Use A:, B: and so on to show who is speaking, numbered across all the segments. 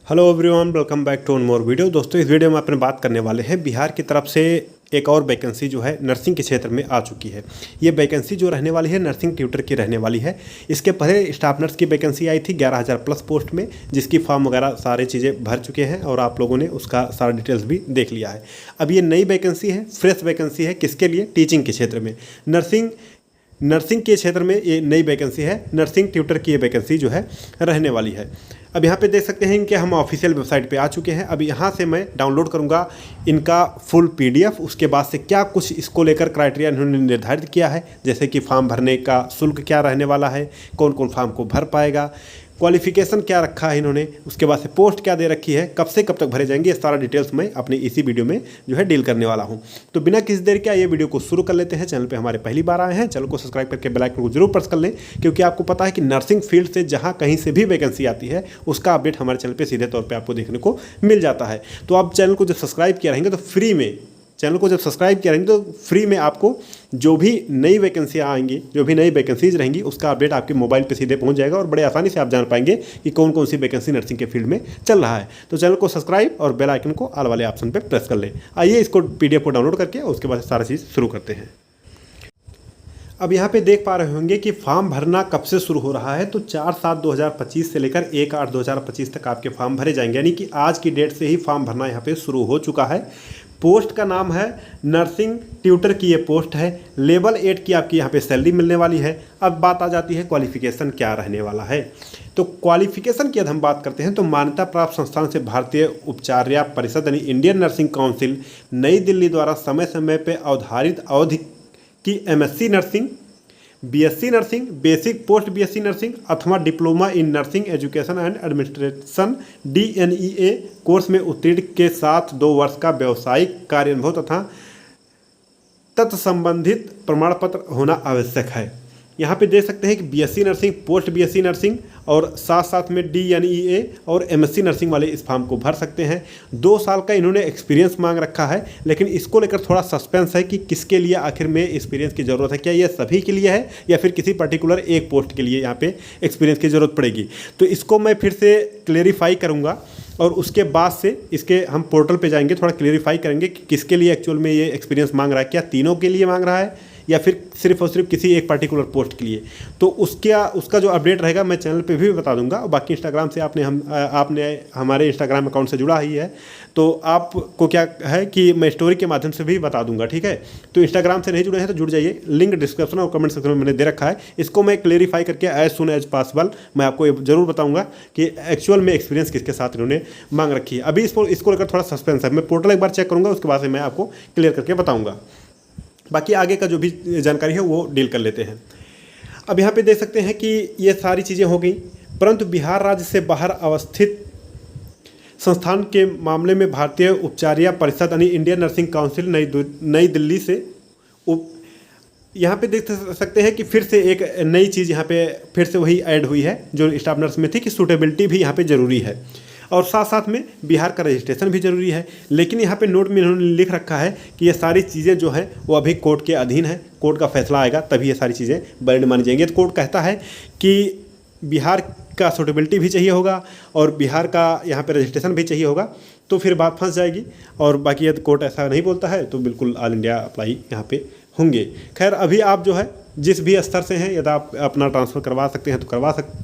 A: Hello everyone, welcome back to one more video. दोस्तों, इस video में अपन बात करने वाले हैं बिहार की तरफ से एक और वैकेंसी जो है नर्सिंग के क्षेत्र में आ चुकी है। ये वैकेंसी जो रहने वाली है नर्सिंग ट्यूटर की रहने वाली है। इसके पहले स्टाफ नर्स की वैकेंसी आई थी 11,000 प्लस पोस्ट में, जिसकी फॉर्म वगैरह सारे चीज़ें भर चुके हैं और आप लोगों ने उसका सारा डिटेल्स भी देख लिया है। अब ये नई वैकेंसी है, फ्रेश वैकेंसी है। किसके लिए? टीचिंग के क्षेत्र में। नर्सिंग के क्षेत्र में ये नई वैकेंसी है। नर्सिंग ट्यूटर की ये वैकेंसी जो है रहने वाली है। अब यहाँ पे देख सकते हैं कि हम ऑफिशियल वेबसाइट पे आ चुके हैं। अब यहाँ से मैं डाउनलोड करूँगा इनका फुल पीडीएफ। उसके बाद से क्या कुछ इसको लेकर क्राइटेरिया इन्होंने निर्धारित किया है, जैसे कि फॉर्म भरने का शुल्क क्या रहने वाला है, कौन कौन फॉर्म को भर पाएगा, क्वालिफिकेशन क्या रखा है इन्होंने, उसके बाद से पोस्ट क्या दे रखी है, कब से कब तक भरे जाएंगे, ये सारा डिटेल्स मैं अपने इसी वीडियो में जो है डील करने वाला हूं। तो बिना किसी देर के ये वीडियो को शुरू कर लेते हैं। चैनल पे हमारे पहली बार आए हैं, चैनल को सब्सक्राइब करके बेल आइकन को जरूर प्रेस कर लें, क्योंकि आपको पता है कि नर्सिंग फील्ड से जहाँ कहीं से भी वैकेंसी आती है उसका अपडेट हमारे चैनल पर सीधे तौर पर आपको देखने को मिल जाता है। तो आप चैनल को जब सब्सक्राइब किया रहेंगे तो फ्री में आपको जो भी नई वैकेंसियाँ आएंगी, जो भी नई वैकेंसीज रहेंगी, उसका अपडेट आपके मोबाइल पे सीधे पहुंच जाएगा और बड़े आसानी से आप जान पाएंगे कि कौन कौन सी वैकेंसी नर्सिंग के फील्ड में चल रहा है। तो चैनल को सब्सक्राइब और बेल आइकन को ऑल वाले ऑप्शन पे प्रेस कर लें। आइए इसको पीडीएफ को डाउनलोड करके उसके बाद सारा चीज़ शुरू करते हैं। अब यहाँ पे देख पा रहे होंगे कि फॉर्म भरना कब से शुरू हो रहा है। तो 4/7/2025 से लेकर 1/8/2025 तक आपके फॉर्म भरे जाएंगे, यानी कि आज की डेट से ही फॉर्म भरना यहाँ पे शुरू हो चुका है। पोस्ट का नाम है नर्सिंग ट्यूटर की ये पोस्ट है। लेवल 8 की आपकी यहाँ पे सैलरी मिलने वाली है। अब बात आ जाती है क्वालिफिकेशन क्या रहने वाला है। तो क्वालिफिकेशन की यदि हम बात करते हैं तो मान्यता प्राप्त संस्थान से भारतीय उपचार्य परिषद यानी इंडियन नर्सिंग काउंसिल नई दिल्ली द्वारा समय समय पर अवधारित अवधि की MSc nursing, BSc nursing, basic post BSc nursing अथवा diploma in nursing education and administration DNEA course में उत्तीर्ण के साथ 2 वर्ष का व्यावसायिक कार्यानुभव तथा तत्संबंधित प्रमाण पत्र होना आवश्यक है। यहाँ पे देख सकते हैं कि BSc nursing, post BSc nursing और साथ साथ में डीएनईए और एमएससी नर्सिंग वाले इस फॉर्म को भर सकते हैं। 2 साल का इन्होंने एक्सपीरियंस मांग रखा है, लेकिन इसको लेकर थोड़ा सस्पेंस है कि किसके लिए आखिर में एक्सपीरियंस की ज़रूरत है। क्या ये सभी के लिए है या फिर किसी पर्टिकुलर एक पोस्ट के लिए यहाँ पे एक्सपीरियंस की ज़रूरत पड़ेगी। तो इसको मैं फिर से क्लेरिफाई करूँगा और उसके बाद से इसके हम पोर्टल पे जाएंगे, थोड़ा क्लेरिफाई करेंगे कि किसके लिए एक्चुअल में ये एक्सपीरियंस मांग रहा है। क्या तीनों के लिए मांग रहा है या फिर सिर्फ और सिर्फ किसी एक पर्टिकुलर पोस्ट के लिए। तो उसका जो अपडेट रहेगा मैं चैनल पे भी बता दूंगा। और बाकी इंस्टाग्राम से आपने हमारे इंस्टाग्राम अकाउंट से जुड़ा ही है, तो आपको क्या है कि मैं स्टोरी के माध्यम से भी बता दूंगा, ठीक है। तो इंस्टाग्राम से नहीं जुड़े हैं तो जुड़ जाइए, लिंक डिस्क्रिप्शन और कमेंट सेक्शन में मैंने दे रखा है। इसको मैं क्लेरिफाई करके एज सुन एज पॉसिबल मैं आपको जरूर बताऊंगा कि एक्चुअल में एक्सपीरियंस किसके साथ इन्होंने मांग रखी है। अभी इसको लेकर थोड़ा सस्पेंस है, मैं पोर्टल एक बार चेक करूँगा, उसके बाद से मैं आपको क्लियर करके बताऊँगा। बाकी आगे का जो भी जानकारी है वो डील कर लेते हैं। अब यहाँ पे देख सकते हैं कि ये सारी चीज़ें हो गई, परंतु बिहार राज्य से बाहर अवस्थित संस्थान के मामले में भारतीय उपचार्य परिषद यानी इंडियन नर्सिंग काउंसिल नई दिल्ली से यहाँ पे देख सकते हैं कि फिर से एक नई चीज़ यहाँ पे फिर से वही ऐड हुई है जो स्टाफ नर्स में थी कि सूटेबिलिटी भी यहाँ पे ज़रूरी है और साथ साथ में बिहार का रजिस्ट्रेशन भी जरूरी है। लेकिन यहाँ पे नोट में इन्होंने लिख रखा है कि ये सारी चीज़ें जो हैं वो अभी कोर्ट के अधीन है, कोर्ट का फैसला आएगा तभी ये सारी चीज़ें वैलिड मानी जाएंगी। तो कोर्ट कहता है कि बिहार का सूटेबिलिटी भी चाहिए होगा और बिहार का यहाँ पे रजिस्ट्रेशन भी चाहिए होगा, तो फिर बात फंस जाएगी। और बाकी यदि कोर्ट ऐसा नहीं बोलता है तो बिल्कुल ऑल इंडिया अप्लाई यहाँ पे होंगे। खैर अभी आप जो है जिस भी स्तर से हैं, यदि आप अपना ट्रांसफ़र करवा सकते हैं तो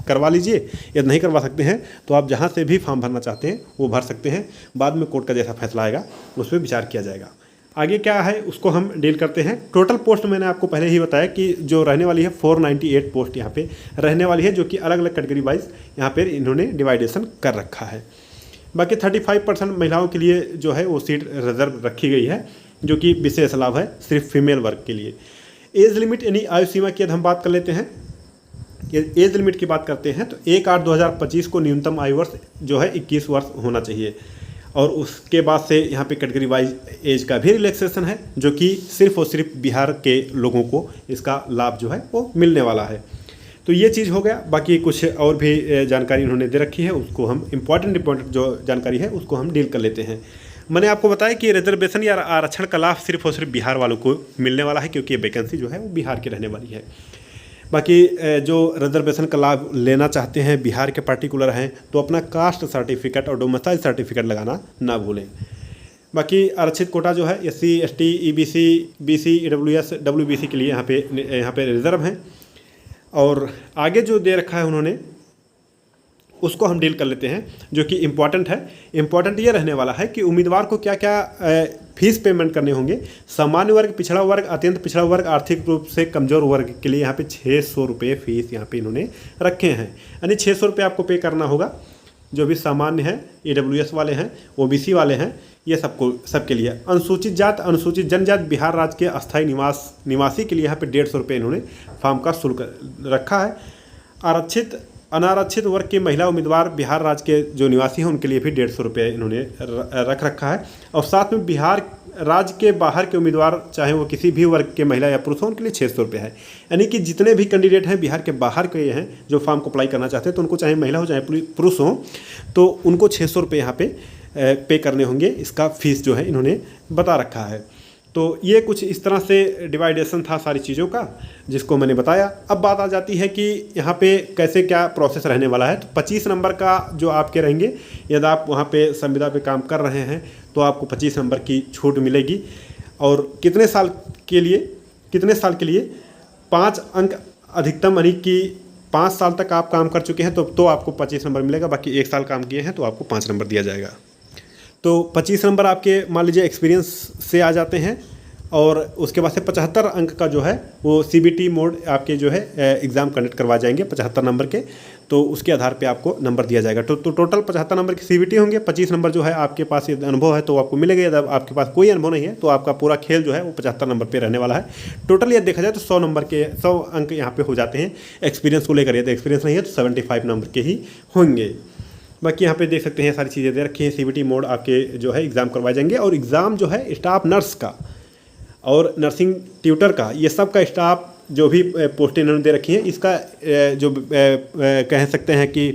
A: करवा लीजिए, यदि नहीं करवा सकते हैं तो आप जहाँ से भी फॉर्म भरना चाहते हैं वो भर सकते हैं। बाद में कोर्ट का जैसा फैसला आएगा उस पर विचार किया जाएगा। आगे क्या है उसको हम डील करते हैं। टोटल पोस्ट मैंने आपको पहले ही बताया कि जो रहने वाली है 498 पोस्ट यहाँ पे रहने वाली है, जो कि अलग अलग कैटेगरी वाइज यहाँ पर इन्होंने डिवाइडेशन कर रखा है। बाकी 35% महिलाओं के लिए जो है वो सीट रिजर्व रखी गई है, जो कि विशेष लाभ है सिर्फ फीमेल वर्ग के लिए। एज लिमिट यानी आयु सीमा की यदि हम बात कर लेते हैं, एज लिमिट की बात करते हैं तो 1/8/2025 को न्यूनतम आयु वर्ष जो है 21 वर्ष होना चाहिए। और उसके बाद से यहाँ पे कैटेगरी वाइज एज का भी रिलैक्सेशन है, जो कि सिर्फ और सिर्फ बिहार के लोगों को इसका लाभ जो है वो मिलने वाला है। तो ये चीज़ हो गया। बाकी कुछ और भी जानकारी उन्होंने दे रखी है, उसको हम इम्पॉर्टेंट जो जानकारी है उसको हम डील कर लेते हैं। मैंने आपको बताया कि रिजर्वेशन या आरक्षण का लाभ सिर्फ और सिर्फ बिहार वालों को मिलने वाला है, क्योंकि ये वैकेंसी जो है वो बिहार की रहने वाली है। बाकी जो रिजर्वेशन का लाभ लेना चाहते हैं, बिहार के पर्टिकुलर हैं, तो अपना कास्ट सर्टिफिकेट और डोमिसाइल सर्टिफिकेट लगाना ना भूलें। बाकी आरक्षित कोटा जो है SC ST EBC BC EWS WBC के लिए यहाँ पे रिजर्व हैं। और आगे जो दे रखा है उन्होंने उसको हम डील कर लेते हैं, जो कि इम्पॉर्टेंट है। इम्पॉर्टेंट ये रहने वाला है कि उम्मीदवार को क्या क्या फीस पेमेंट करने होंगे। सामान्य वर्ग, पिछड़ा वर्ग, अत्यंत पिछड़ा वर्ग, आर्थिक रूप से कमज़ोर वर्ग के लिए यहाँ पे 600 रुपये फीस यहाँ पे इन्होंने रखे हैं, यानी 600 रुपये आपको पे करना होगा। जो भी सामान्य है, EWS वाले हैं, OBC वाले हैं, ये सबके लिए। अनुसूचित जात, अनुसूचित जनजात, बिहार राज्य के अस्थायी निवासी के लिए यहाँ पे 150 रुपये इन्होंने फॉर्म का शुल्क रखा है। आरक्षित अनारक्षित वर्ग के महिला उम्मीदवार बिहार राज्य के जो निवासी हैं उनके लिए भी 150 रुपये इन्होंने रख रखा है। और साथ में बिहार राज्य के बाहर के उम्मीदवार, चाहे वो किसी भी वर्ग के महिला या पुरुष हों, उनके लिए 600 रुपये है। यानी कि जितने भी कैंडिडेट हैं बिहार के बाहर के हैं जो फॉर्म को अप्लाई करना चाहते हैं, तो उनको चाहे महिला हो चाहे पुरुष हो, तो उनको 600 रुपये यहाँ पे करने होंगे। इसका फीस जो है इन्होंने बता रखा है। तो ये कुछ इस तरह से डिवाइडेशन था सारी चीज़ों का, जिसको मैंने बताया। अब बात आ जाती है कि यहाँ पे कैसे क्या प्रोसेस रहने वाला है। तो 25 नंबर का जो आपके रहेंगे, यदि आप वहाँ पे संविदा पे काम कर रहे हैं तो आपको 25 नंबर की छूट मिलेगी। और कितने साल के लिए 5 अंक अधिकतम, यानी कि 5 साल तक आप काम कर चुके हैं तो आपको 25 नंबर मिलेगा। बाकी 1 साल काम किए हैं तो आपको 5 नंबर दिया जाएगा। तो 25 नंबर आपके मान लीजिए एक्सपीरियंस से आ जाते हैं। और उसके बाद से 75 अंक का जो है वो CBT मोड आपके जो है एग्ज़ाम कंडक्ट करवा जाएंगे 75 नंबर के, तो उसके आधार पे आपको नंबर दिया जाएगा। तो टोटल 75 नंबर की CBT होंगे। 25 नंबर जो है आपके पास अनुभव है तो आपको मिलेगा, यदि आपके पास कोई अनुभव नहीं है तो आपका पूरा खेल जो है वो 75 नंबर पर रहने वाला है। टोटल यदि देखा जाए तो 100 अंक यहाँ पर हो जाते हैं एक्सपीरियंस को लेकर। यदि एक्सपीरियंस नहीं है तो 75 नंबर के ही होंगे। बाकी यहाँ पे देख सकते हैं सारी चीज़ें दे रखी हैं। CBT मोड आपके जो है एग्ज़ाम करवाए जाएंगे। और एग्ज़ाम जो है स्टाफ नर्स का और नर्सिंग ट्यूटर का, ये सब का स्टाफ जो भी पोस्टें इन्होंने दे रखी हैं, इसका जो कह सकते हैं कि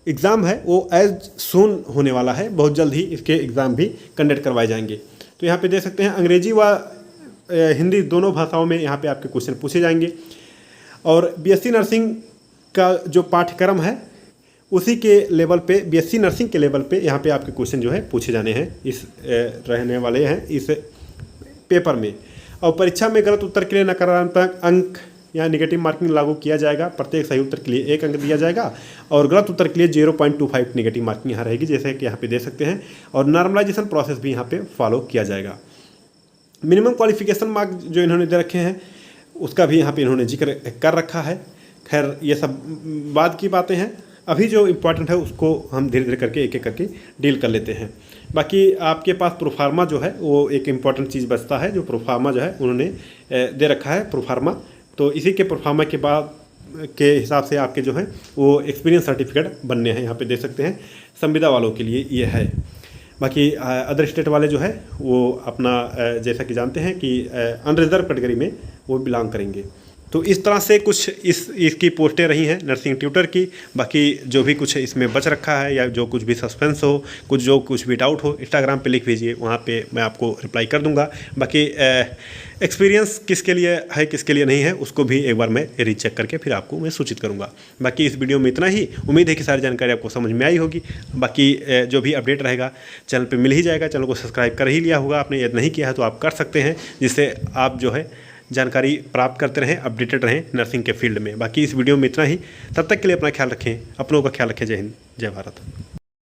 A: एग्ज़ाम है वो एज सून होने वाला है। बहुत जल्द ही इसके एग्ज़ाम भी कंडक्ट करवाए जाएंगे। तो यहाँ पे देख सकते हैं अंग्रेजी व हिंदी दोनों भाषाओं में यहाँ पे आपके क्वेश्चन पूछे जाएंगे। और BSc नर्सिंग का जो पाठ्यक्रम है उसी के लेवल पे, BSc नर्सिंग के लेवल पे यहाँ पे आपके क्वेश्चन जो है पूछे जाने हैं, इस रहने वाले हैं इस पेपर में। और परीक्षा में गलत उत्तर के लिए नकारात्मक अंक या नेगेटिव मार्किंग लागू किया जाएगा। प्रत्येक सही उत्तर के लिए 1 अंक दिया जाएगा और गलत उत्तर के लिए 0.25 नेगेटिव मार्किंग यहाँ रहेगी, जैसे कि यहाँ पे दे सकते हैं। और नॉर्मलाइजेशन प्रोसेस भी यहाँ पे फॉलो किया जाएगा। मिनिमम क्वालिफिकेशन मार्क जो इन्होंने दे रखे हैं उसका भी यहाँ पे इन्होंने जिक्र कर रखा है। खैर ये सब बाद की बातें हैं। अभी जो इम्पोर्टेंट है उसको हम धीरे धीरे करके एक एक करके डील कर लेते हैं। बाकी आपके पास प्रोफार्मा जो है वो एक इम्पॉर्टेंट चीज़ बचता है, जो प्रोफार्मा जो है उन्होंने दे रखा है प्रोफार्मा। तो इसी के प्रोफार्मा के बाद के हिसाब से आपके जो है वो एक्सपीरियंस सर्टिफिकेट बनने हैं। यहाँ पे देख सकते हैं संविदा वालों के लिए ये है। बाकी अदर स्टेट वाले जो है वो अपना जैसा कि जानते हैं कि अनरिजर्व कैटेगरी में वो बिलोंग करेंगे। तो इस तरह से कुछ इसकी पोस्टें रही हैं नर्सिंग ट्यूटर की। बाकी जो भी कुछ इसमें बच रखा है या जो कुछ भी सस्पेंस हो, कुछ भी डाउट हो, इंस्टाग्राम पे लिख भेजिए, वहाँ पे मैं आपको रिप्लाई कर दूंगा। बाकी एक्सपीरियंस किसके लिए है किसके लिए नहीं है उसको भी एक बार मैं रीचेक करके फिर आपको मैं सूचित करूँगा। बाकी इस वीडियो में इतना ही। उम्मीद है कि सारी जानकारी आपको समझ में आई होगी। बाकी जो भी अपडेट रहेगा चैनल पर मिल ही जाएगा। चैनल को सब्सक्राइब कर ही लिया होगा आपने, यदि नहीं किया है तो आप कर सकते हैं, जिससे आप जो है जानकारी प्राप्त करते रहें, अपडेटेड रहें नर्सिंग के फील्ड में। बाकी इस वीडियो में इतना ही। तब तक के लिए अपना ख्याल रखें, अपनों का ख्याल रखें। जय हिंद, जय भारत।